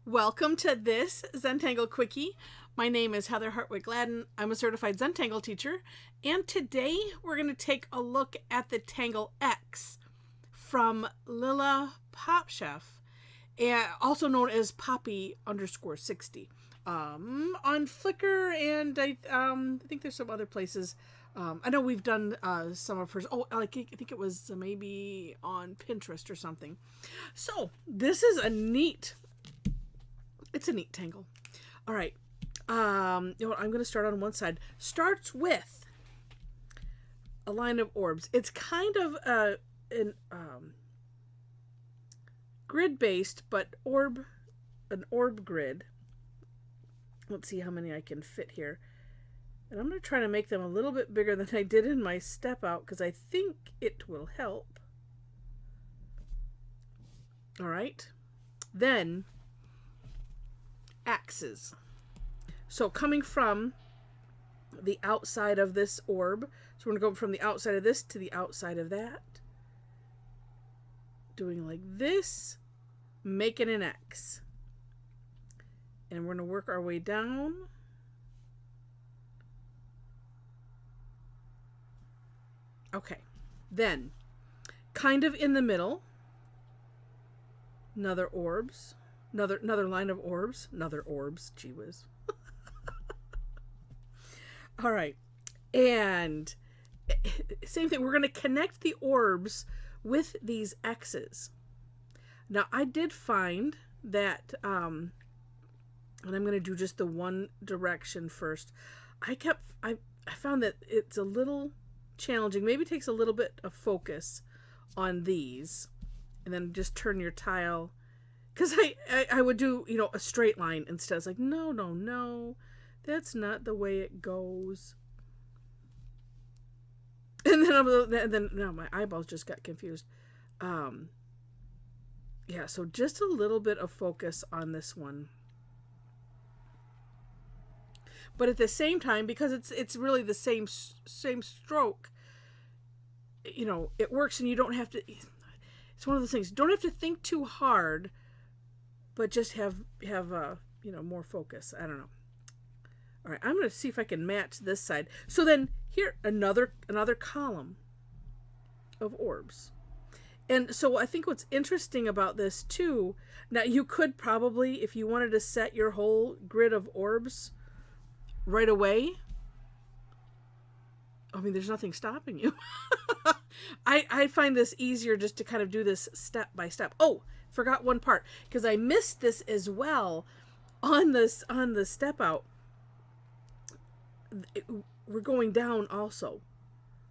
Welcome to this Zentangle Quickie. My name is Heather Hartwick Gladden. I'm a certified Zentangle teacher, and today we're going to take a look at the Tangle X from Lila Popcheff, and also known as Poppy_60 on Flickr, and I think there's some other places. I know we've done some of hers. Oh, I think it was maybe on Pinterest or something. So this is it's a neat tangle. All right. I'm going to start on one side. Starts with a line of orbs. It's kind of an grid-based, but an orb grid. Let's see how many I can fit here. And I'm going to try to make them a little bit bigger than I did in my step out because I think it will help. All right. Then axes. So coming from the outside of this orb, so we're going to go from the outside of this to the outside of that. Doing like this, making an X. And we're going to work our way down. Okay. Then, kind of in the middle, another orbs. Another line of orbs. Another orbs. Gee whiz. All right. And same thing. We're going to connect the orbs with these X's. Now, I did find that, and I'm going to do just the one direction first. I found that it's a little challenging. Maybe it takes a little bit of focus on these. And then just turn your tile. Because I would do, a straight line instead. It's like, no. That's not the way it goes. And then no, my eyeballs just got confused. Yeah, so just a little bit of focus on this one. But at the same time, because it's really the same stroke, it works and you don't have to. It's one of those things. You don't have to think too hard. But just have more focus. I don't know. All right, I'm going to see if I can match this side. So then here, another column of orbs. And so I think what's interesting about this too, now you could probably, if you wanted to set your whole grid of orbs right away, there's nothing stopping you. I find this easier just to kind of do this step by step. Oh, forgot one part because I missed this as well on the step out. We're going down also.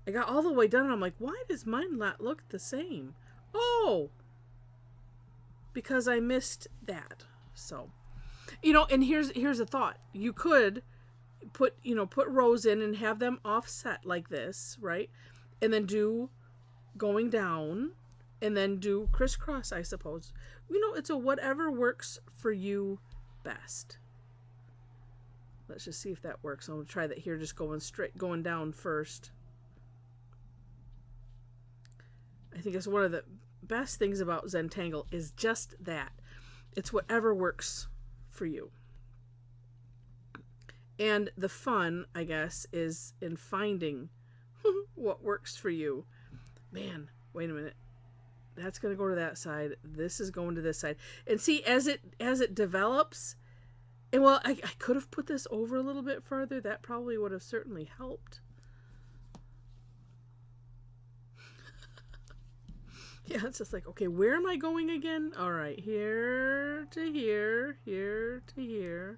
I got all the way done and I'm like, why does mine not look the same? Oh, because I missed that. So, and here's a thought. You could put rows in and have them offset like this, right? And then do going down and then do crisscross, I suppose. It's a whatever works for you best. Let's just see if that works. I'm going to try that here, just going down first. I think it's one of the best things about Zentangle is just that. It's whatever works for you. And the fun, I guess, is in finding what works for you. Man, wait a minute. That's going to go to that side. This is going to this side. And see, as it develops, and well, I could have put this over a little bit further. That probably would have certainly helped. Yeah, it's just like, okay, where am I going again? All right, here to here, here to here.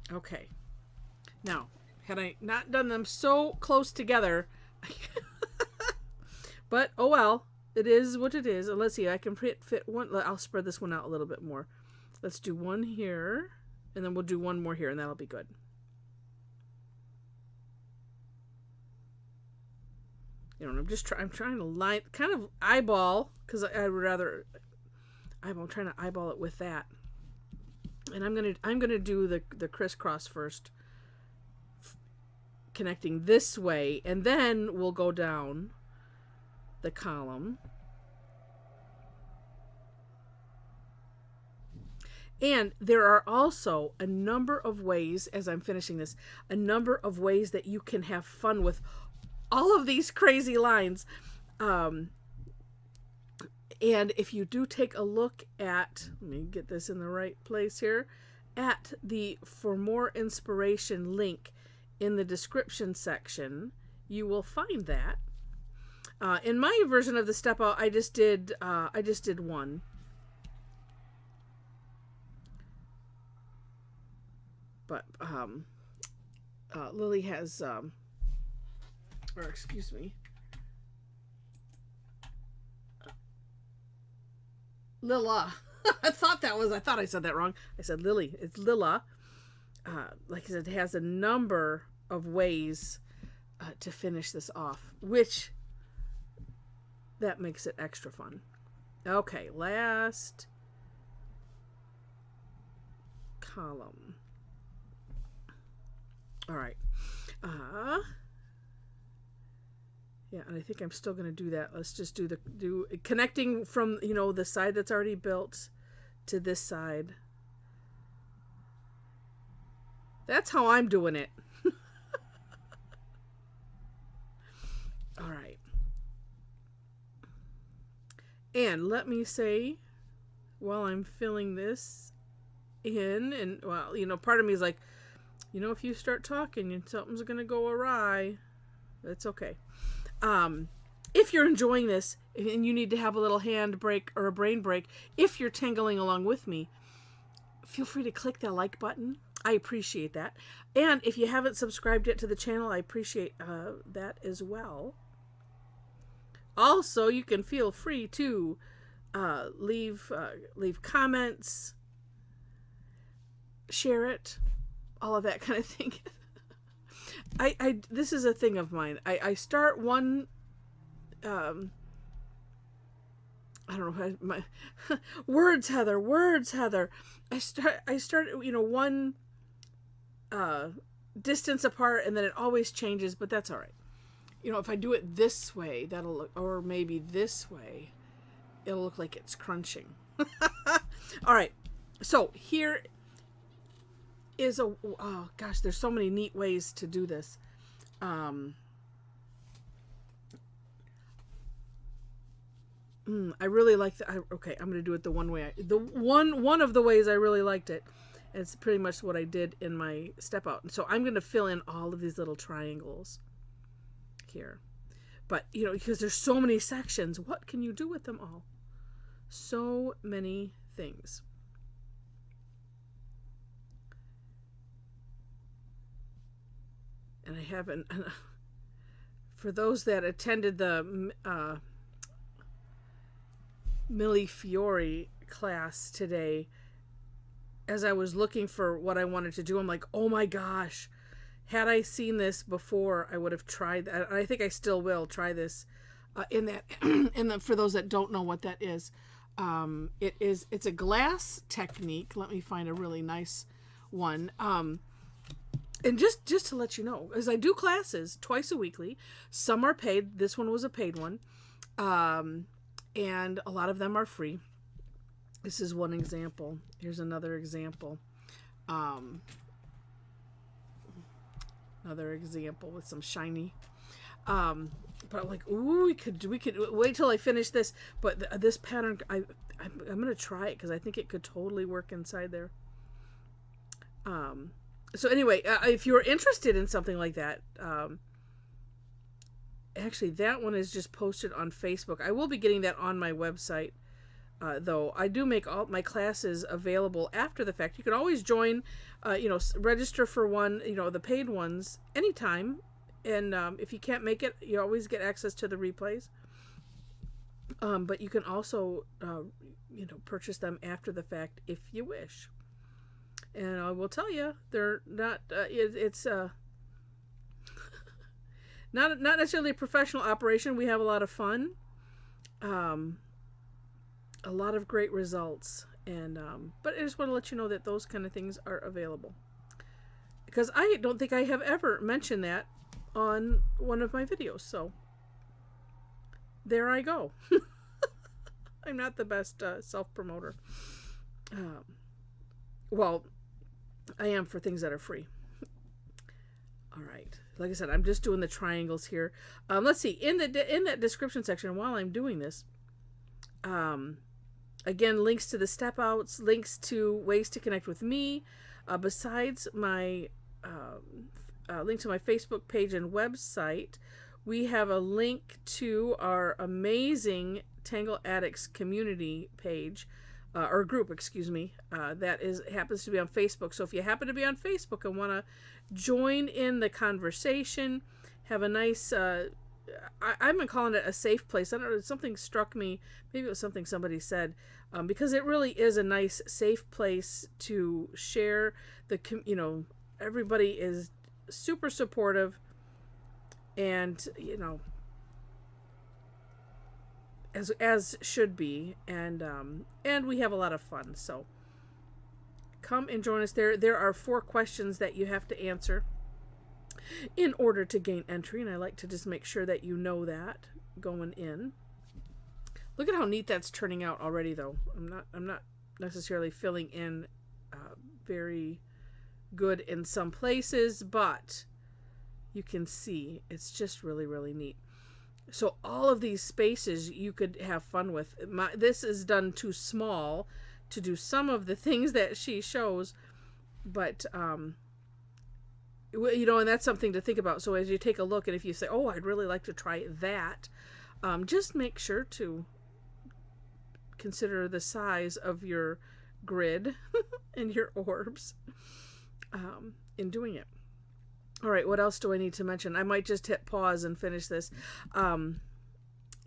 Okay. Now, had I not done them so close together, but oh well, it is what it is. Let's see, I can fit one. I'll spread this one out a little bit more. Let's do one here, and then we'll do one more here, and that'll be good. I'm trying to line, kind of eyeball, because I would rather I'm trying to eyeball it with that. And I'm gonna do the crisscross first. connecting this way, and then we'll go down the column. And there are also a number of ways, as I'm finishing this, a number of ways that you can have fun with all of these crazy lines. And if you do take a look at, let me get this in the right place here, at the For More Inspiration link in the description section, you will find that. In my version of the step out, I just did one. But Lily has, or excuse me, Lila. I thought I said that wrong. I said Lily. It's Lila. Like I said, it has a number of ways to finish this off, which that makes it extra fun. Okay, last column. All right. Yeah, and I think I'm still going to do that. Let's just do connecting from, the side that's already built to this side. That's how I'm doing it. All right. And let me say, while I'm filling this in, and part of me is like, if you start talking, something's going to go awry. That's okay. If you're enjoying this and you need to have a little hand break or a brain break, if you're tangling along with me, feel free to click that like button. I appreciate that. And if you haven't subscribed yet to the channel, I appreciate that as well. Also, you can feel free to leave comments, share it, all of that kind of thing. This is a thing of mine. I start one, I don't know, my words, Heather. I start, one distance apart, and then it always changes, but that's all right. If I do it this way, that'll look, or maybe this way, it'll look like it's crunching. All right. So here is oh gosh, there's so many neat ways to do this. I really like the, okay, I'm going to do it the one way. One of the ways I really liked it. And it's pretty much what I did in my step out. And so I'm going to fill in all of these little triangles here. But, because there's so many sections, what can you do with them all? So many things. And I haven't, for those that attended the Millie Fiore class today, as I was looking for what I wanted to do, I'm like, oh my gosh, had I seen this before, I would have tried that. I think I still will try this in that. And for those that don't know what that is, it's a glass technique. Let me find a really nice one. And just to let you know, as I do classes twice a weekly, some are paid. This one was a paid one. And a lot of them are free. This is one example. Here's another example. Another example with some shiny. But I'm like, ooh, we could wait till I finish this. But this pattern, I'm going to try it because I think it could totally work inside there. So anyway, if you're interested in something like that, actually that one is just posted on Facebook. I will be getting that on my website, though. I do make all my classes available after the fact. You can always join, register for one, the paid ones anytime. And if you can't make it, you always get access to the replays. But you can also, purchase them after the fact if you wish. And I will tell you, they're not, it's not necessarily a professional operation. We have a lot of fun, a lot of great results. And, but I just want to let you know that those kind of things are available. Because I don't think I have ever mentioned that on one of my videos. So there I go. I'm not the best self-promoter. Well, I am for things that are free. All right. Like I said, I'm just doing the triangles here. Let's see. In that description section, while I'm doing this, again, links to the step outs, links to ways to connect with me. Besides my link to my Facebook page and website, we have a link to our amazing Tangle Addicts community page, or group, excuse me, that happens to be on Facebook. So if you happen to be on Facebook and want to join in the conversation, have a nice, I've been calling it a safe place. I don't know, something struck me, maybe it was something somebody said, because it really is a nice, safe place to share everybody is super supportive, and as should be, and we have a lot of fun. So come and join us there. There are 4 questions that you have to answer in order to gain entry, and I like to just make sure that you know that going in. Look at how neat that's turning out already, though. I'm not necessarily filling in very good in some places, but you can see it's just really, really neat. So all of these spaces you could have fun with. This is done too small to do some of the things that she shows, but and that's something to think about. So as you take a look, and if you say, oh, I'd really like to try that, just make sure to consider the size of your grid and your orbs in doing it. All right, what else do I need to mention? I might just hit pause and finish this.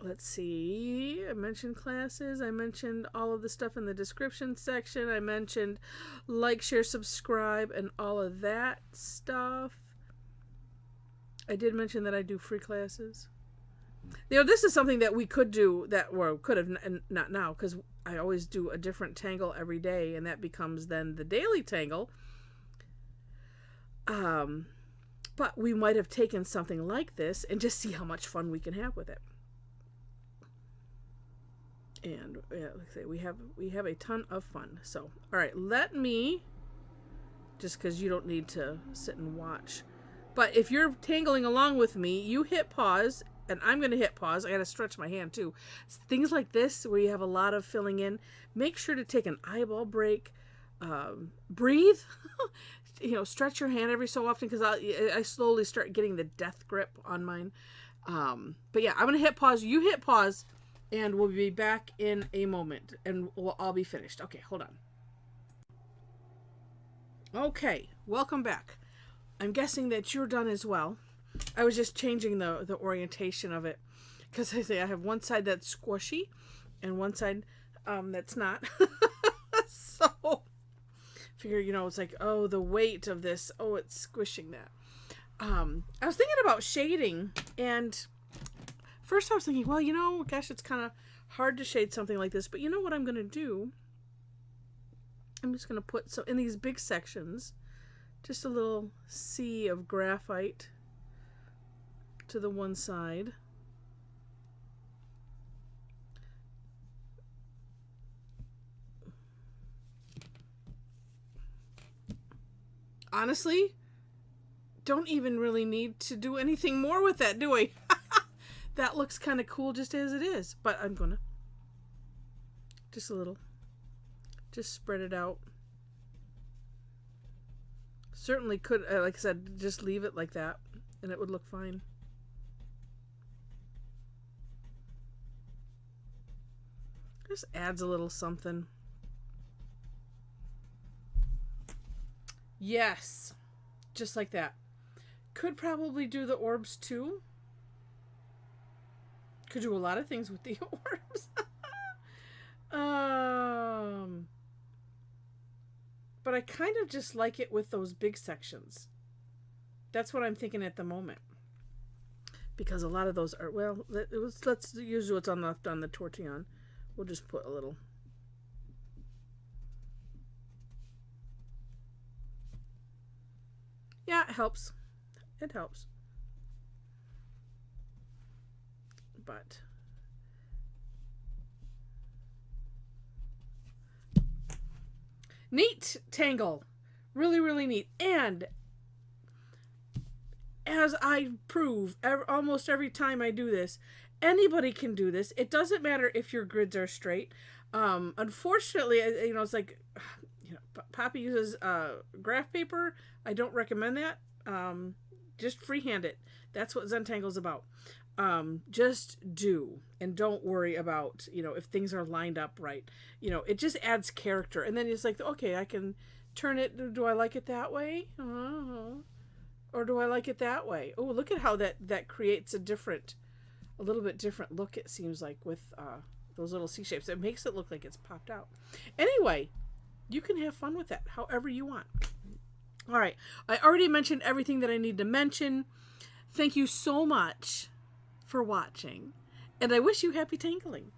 Let's see. I mentioned classes. I mentioned all of the stuff in the description section. I mentioned like, share, subscribe, and all of that stuff. I did mention that I do free classes. This is something that we could do could have, not now, because I always do a different tangle every day, and that becomes then the daily tangle. But we might have taken something like this and just see how much fun we can have with it. And like I say, we have a ton of fun. So, all right, let me, just because you don't need to sit and watch, but if you're tangling along with me, you hit pause, and I'm going to hit pause. I got to stretch my hand too. Things like this, where you have a lot of filling in, make sure to take an eyeball break, breathe. Stretch your hand every so often, because I slowly start getting the death grip on mine. But yeah, I'm going to hit pause. You hit pause, and we'll be back in a moment, and we'll all be finished. Okay, hold on. Okay, welcome back. I'm guessing that you're done as well. I was just changing the orientation of it, because I have one side that's squishy and one side that's not. So figure, it's like, oh, the weight of this, oh, it's squishing that. I was thinking about shading, and first I was thinking, well, gosh, it's kind of hard to shade something like this, but you know what I'm going to do? I'm just going to put, in these big sections, just a little sea of graphite to the one side. Honestly, don't even really need to do anything more with that, do I? That looks kind of cool just as it is, but I'm gonna just a little, just spread it out. Certainly could, like I said, just leave it like that and it would look fine. Just adds a little something. Yes, just like that. Could probably do the orbs too. Could do a lot of things with the orbs. But I kind of just like it with those big sections. That's what I'm thinking at the moment. Because a lot of those are, well, let's use what's on the tortillon. We'll just put a little. Yeah, it helps. It helps. but neat tangle. Really, really neat. And as I prove almost every time I do this, anybody can do this. It doesn't matter if your grids are straight. Unfortunately, it's like, Poppy uses graph paper. I don't recommend that. Just freehand it. That's what Zentangle's about. Just do, and don't worry about, if things are lined up right. It just adds character. And then it's like, okay, I can turn it. Do I like it that way? Or do I like it that way? Oh, look at how that creates a little bit different look, it seems like, with those little C shapes. It makes it look like it's popped out. Anyway, you can have fun with that however you want. All right. I already mentioned everything that I need to mention. Thank you so much for watching, and I wish you happy tangling.